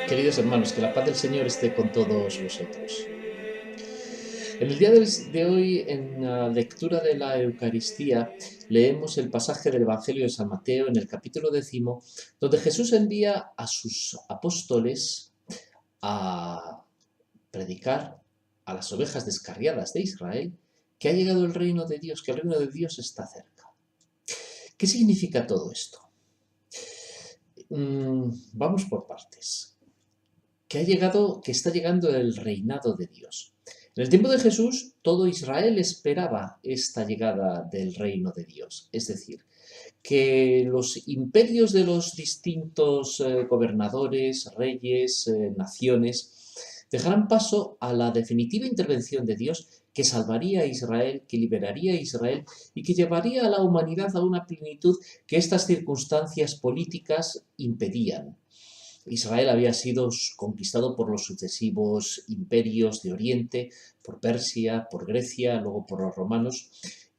Queridos hermanos, que la paz del Señor esté con todos vosotros. En el día de hoy, en la lectura de la Eucaristía, leemos el pasaje del Evangelio de San Mateo en el capítulo 10, donde Jesús envía a sus apóstoles a predicar a las ovejas descarriadas de Israel que ha llegado el reino de Dios, que el reino de Dios está cerca. ¿Qué significa todo esto? Vamos por partes. Que está llegando el reinado de Dios. En el tiempo de Jesús, todo Israel esperaba esta llegada del reino de Dios. Es decir, que los imperios de los distintos gobernadores, reyes, naciones, dejarán paso a la definitiva intervención de Dios que salvaría a Israel, que liberaría a Israel y que llevaría a la humanidad a una plenitud que estas circunstancias políticas impedían. Israel había sido conquistado por los sucesivos imperios de Oriente, por Persia, por Grecia, luego por los romanos,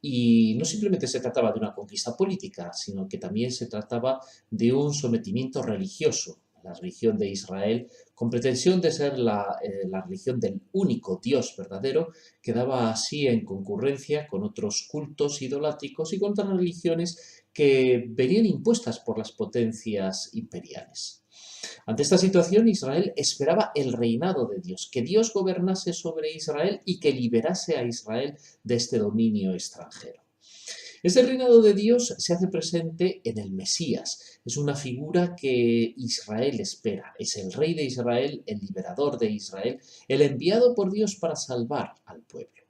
y no simplemente se trataba de una conquista política, sino que también se trataba de un sometimiento religioso. La religión de Israel, con pretensión de ser la religión del único Dios verdadero, quedaba así en concurrencia con otros cultos idolátricos y con otras religiones que venían impuestas por las potencias imperiales. Ante esta situación, Israel esperaba el reinado de Dios, que Dios gobernase sobre Israel y que liberase a Israel de este dominio extranjero. Este reinado de Dios se hace presente en el Mesías. Es una figura que Israel espera. Es el rey de Israel, el liberador de Israel, el enviado por Dios para salvar al pueblo.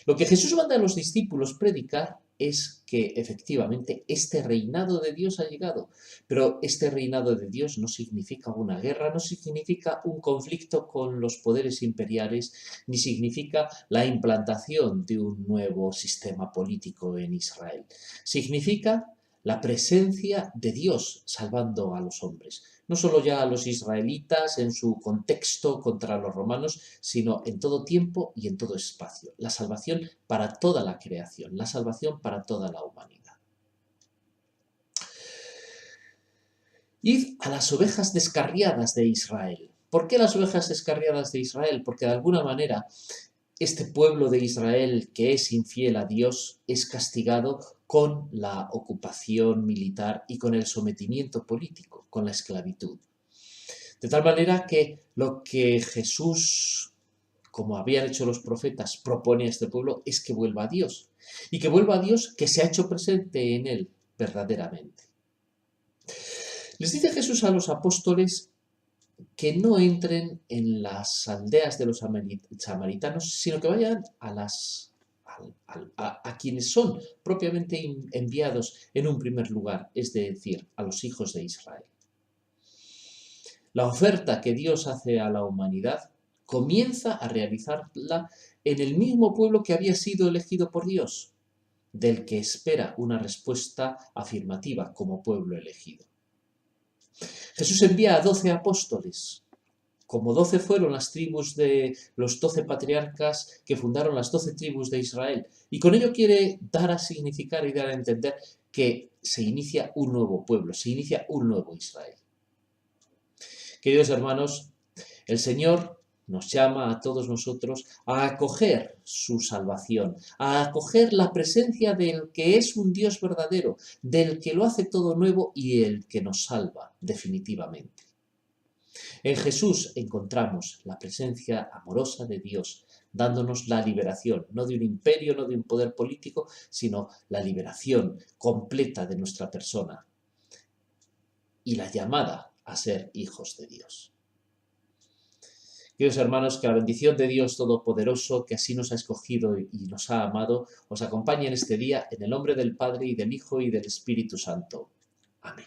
Lo que Jesús manda a los discípulos predicar es que efectivamente este reinado de Dios ha llegado, pero este reinado de Dios no significa una guerra, no significa un conflicto con los poderes imperiales, ni significa la implantación de un nuevo sistema político en Israel. Significa la presencia de Dios salvando a los hombres, no solo ya a los israelitas en su contexto contra los romanos, sino en todo tiempo y en todo espacio. La salvación para toda la creación, la salvación para toda la humanidad. Id a las ovejas descarriadas de Israel. ¿Por qué las ovejas descarriadas de Israel? Porque de alguna manera este pueblo de Israel que es infiel a Dios es castigado con la ocupación militar y con el sometimiento político, con la esclavitud. De tal manera que lo que Jesús, como habían hecho los profetas, propone a este pueblo es que vuelva a Dios. Y que vuelva a Dios que se ha hecho presente en él verdaderamente. Les dice Jesús a los apóstoles que no entren en las aldeas de los samaritanos, sino que vayan a quienes son propiamente enviados en un primer lugar, es decir, a los hijos de Israel. La oferta que Dios hace a la humanidad comienza a realizarla en el mismo pueblo que había sido elegido por Dios, del que espera una respuesta afirmativa como pueblo elegido. Jesús envía a 12 apóstoles. Como 12 fueron las tribus de los 12 patriarcas que fundaron las 12 tribus de Israel. Y con ello quiere dar a significar y dar a entender que se inicia un nuevo pueblo, se inicia un nuevo Israel. Queridos hermanos, el Señor nos llama a todos nosotros a acoger su salvación, a acoger la presencia del que es un Dios verdadero, del que lo hace todo nuevo y el que nos salva definitivamente. En Jesús encontramos la presencia amorosa de Dios, dándonos la liberación, no de un imperio, no de un poder político, sino la liberación completa de nuestra persona y la llamada a ser hijos de Dios. Queridos hermanos, que la bendición de Dios Todopoderoso, que así nos ha escogido y nos ha amado, os acompañe en este día, en el nombre del Padre, y del Hijo, y del Espíritu Santo. Amén.